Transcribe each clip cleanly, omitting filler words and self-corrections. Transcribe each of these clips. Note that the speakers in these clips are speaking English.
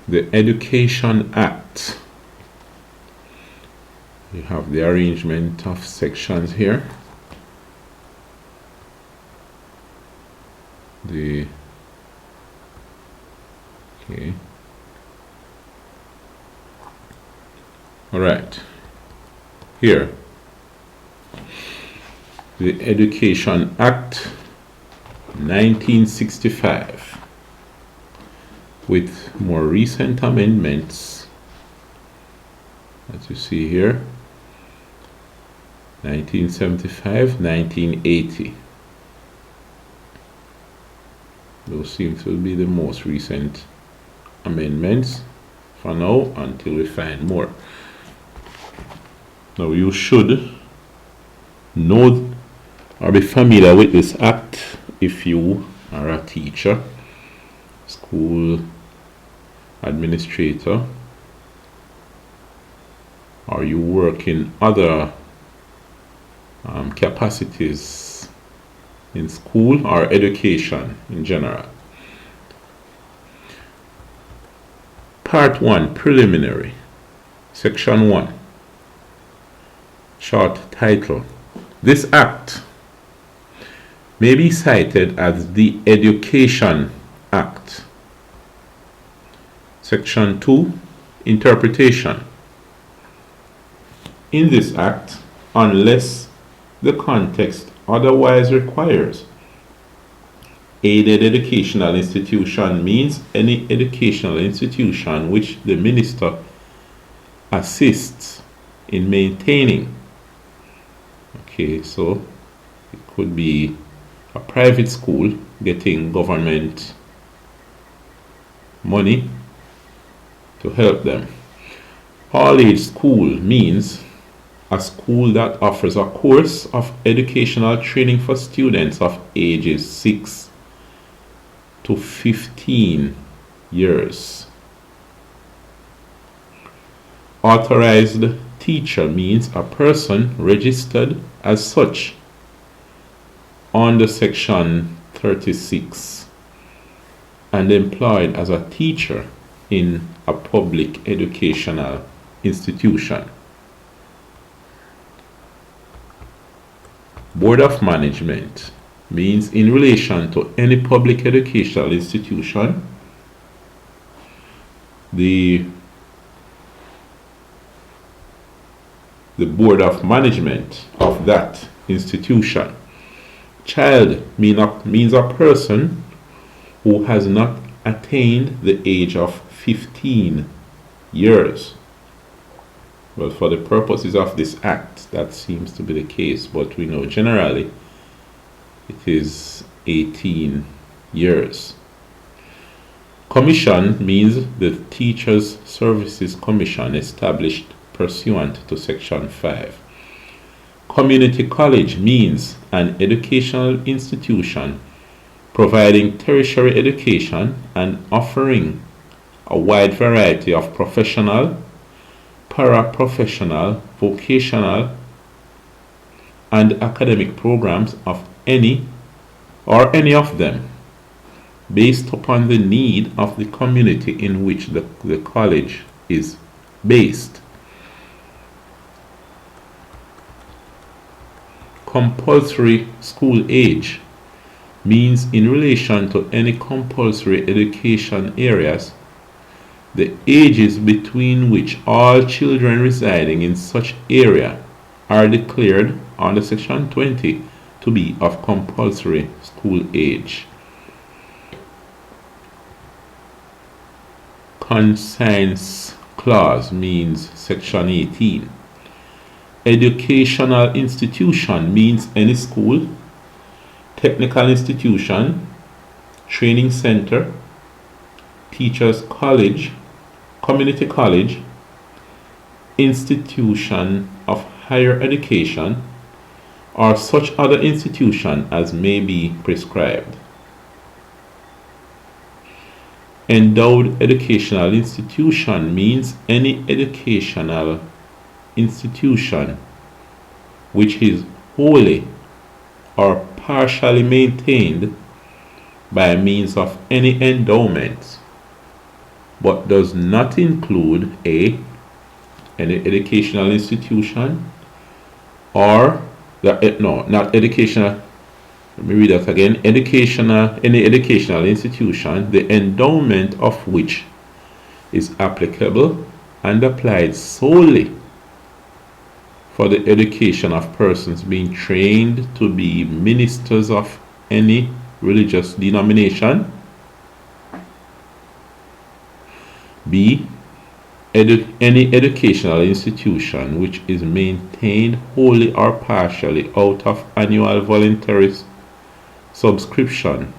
The Education Act. You have the arrangement of sections here. All right. Here, the Education Act 1965 with more recent amendments, as you see here, 1975, 1980. Those seem to be the most recent amendments for now until we find more. Now you should know or be familiar with this act if you are a teacher, school administrator, or you work in other capacities in school or education in general. Part 1, Preliminary, Section 1. Short title. This act may be cited as the Education Act. Section 2, Interpretation. In this act, unless the context otherwise requires, aided educational institution means any educational institution which the minister assists in maintaining. Okay, so it could be a private school getting government money to help them. All-age school means a school that offers a course of educational training for students of ages 6 to 15 years. Authorized teacher means a person registered as such under Section 36 and employed as a teacher in a public educational institution. Board of Management means in relation to any public educational institution, the Board of Management of that institution. Child means a person who has not attained the age of 15 years. Well, for the purposes of this act, that seems to be the case, but we know generally it is 18 years. Commission means the Teachers Services Commission established pursuant to Section 5. Community college means an educational institution providing tertiary education and offering a wide variety of professional, paraprofessional, vocational, and academic programs of any of them, based upon the need of the community in which the college is based. Compulsory school age means in relation to any compulsory education areas, the ages between which all children residing in such area are declared under Section 20 to be of compulsory school age. Conscience clause means Section 18. Educational institution means any school, technical institution, training center, teachers college, community college, institution of higher education, or such other institution as may be prescribed. Endowed educational institution means any educational institution which is wholly or partially maintained by means of any endowment but does not include any educational institution or not educational. Let me read that again. Any educational institution, the endowment of which is applicable and applied solely for the education of persons being trained to be ministers of any religious denomination. B. Any educational institution which is maintained wholly or partially out of annual voluntary subscription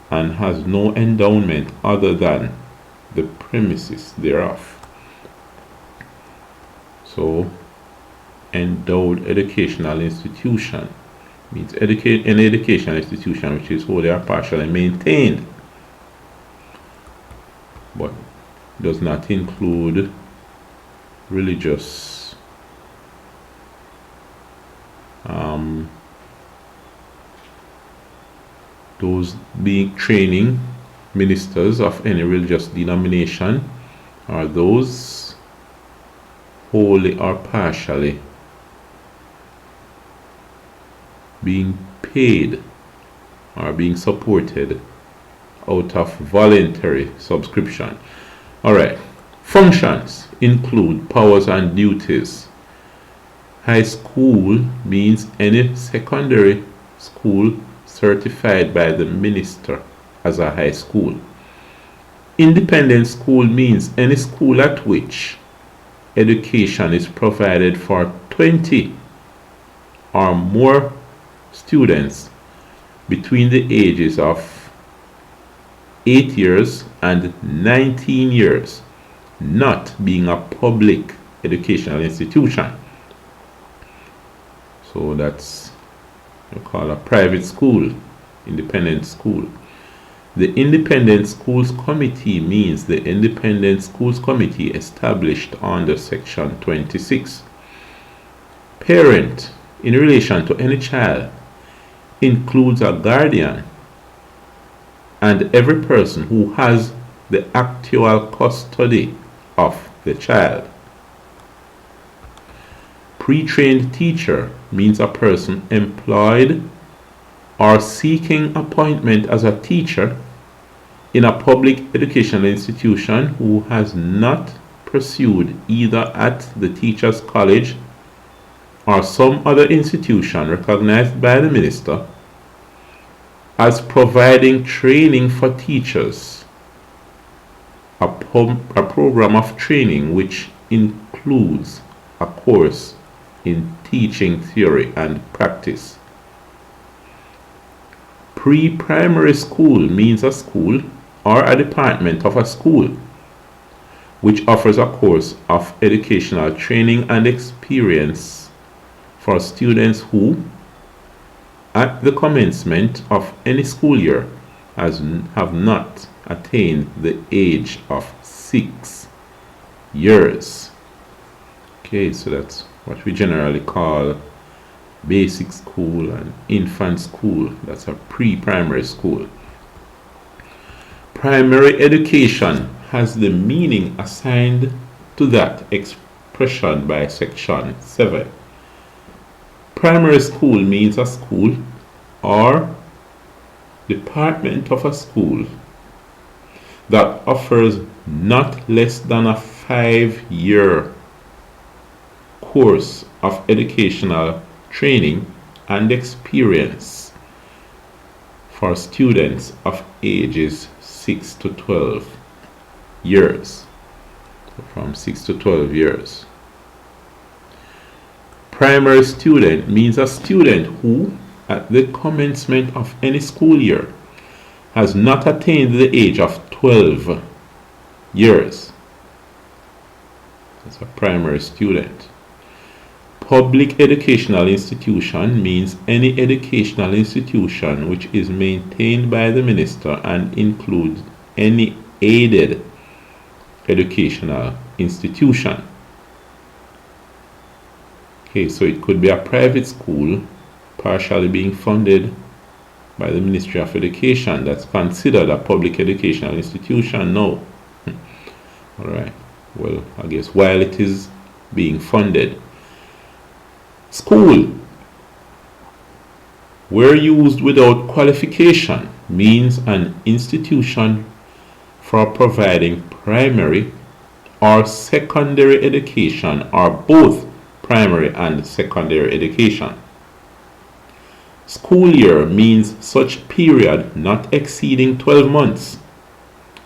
and has no endowment other than the premises thereof. So, endowed educational institution means any educational institution which is wholly or partially maintained, but does not include religious those being training ministers of any religious denomination, or those wholly or partially being paid or being supported out of voluntary subscription. Alright, functions include powers and duties. High school means any secondary school certified by the minister as a high school. Independent school means any school at which education is provided for 20 or more students between the ages of 8 years and 19 years, not being a public educational institution. So that's what you call a private school, independent school. The Independent Schools Committee means the Independent Schools Committee established under Section 26. Parent, in relation to any child, includes a guardian and every person who has the actual custody of the child. Pre-trained teacher means a person employed or seeking appointment as a teacher in a public educational institution who has not pursued either at the Teachers College or some other institution recognized by the minister as providing training for teachers, a program of training which includes a course in teaching theory and practice. Pre-primary school means a school or a department of a school which offers a course of educational training and experience for students who, at the commencement of any school year, have not attained the age of 6 years. Okay, so that's what we generally call basic school and infant school. That's a pre-primary school. Primary education has the meaning assigned to that expression by Section 7. Primary school means a school or department of a school that offers not less than a 5-year course of educational training and experience for students of ages 6 to 12 years. From 6 to 12 years. Primary student means a student who, at the commencement of any school year, has not attained the age of 12 years. That's a primary student. Public educational institution means any educational institution which is maintained by the minister and includes any aided educational institution. Okay, so it could be a private school partially being funded by the Ministry of Education that's considered a public educational institution now. All right. Well, I guess while it is being funded. School, where used without qualification, means an institution for providing primary or secondary education, or both primary and secondary education. School year means such period not exceeding 12 months,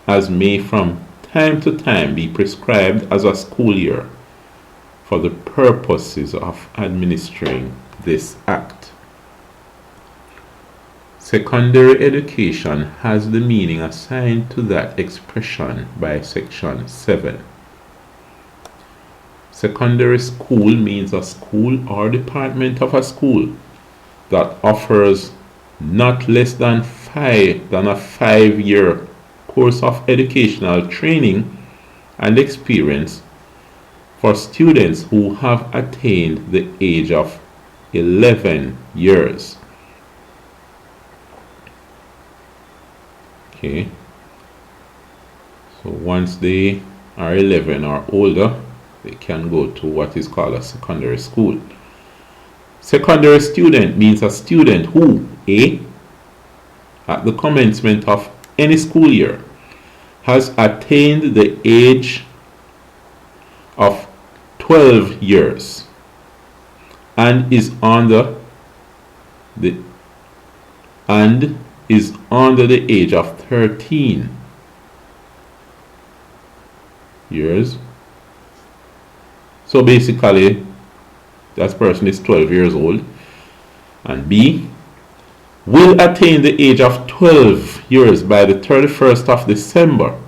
as may from time to time be prescribed as a school year for the purposes of administering this act. Secondary education has the meaning assigned to that expression by Section 7. Secondary school means a school or department of a school that offers not less than a 5-year course of educational training and experience for students who have attained the age of 11 years. Okay, so once they are 11 or older, they can go to what is called a secondary school. Secondary student means a student who, A, at the commencement of any school year, has attained the age of 12 years and is under the age of 13 years. So basically, that person is 12 years old. And B, will attain the age of 12 years by the 31st of December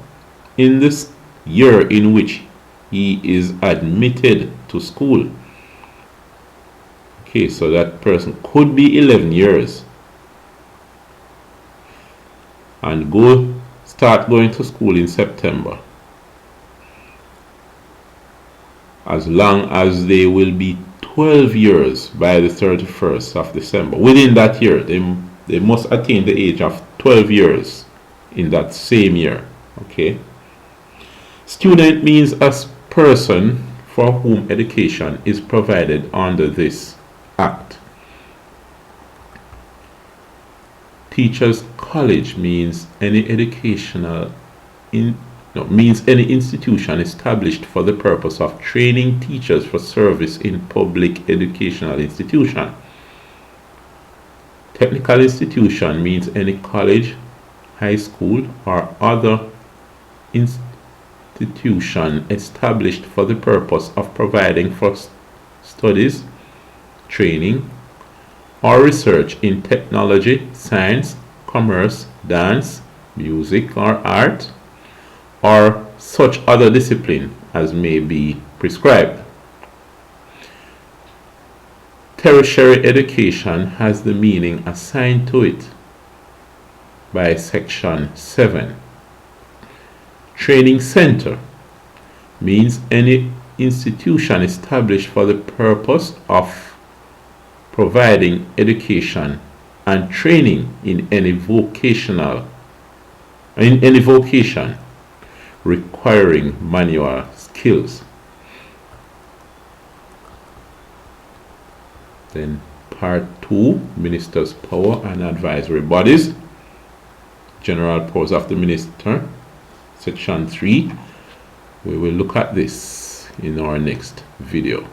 in this year in which he is admitted to school. Okay, so that person could be 11 years and start going to school in September, as long as they will be 12 years by the 31st of December. Within that year, they must attain the age of 12 years in that same year. Okay. Student means a person for whom education is provided under this act. Teachers College means any any institution established for the purpose of training teachers for service in public educational institution. Technical institution means any college, high school, or other institution established for the purpose of providing for studies, training, or research in technology, science, commerce, dance, music, or art, or such other discipline as may be prescribed. Tertiary education has the meaning assigned to it by Section 7. Training center means any institution established for the purpose of providing education and training in any vocation requiring manual skills. Then Part 2, Minister's Power and Advisory Bodies. General Powers of the Minister, Section 3. We will look at this in our next video.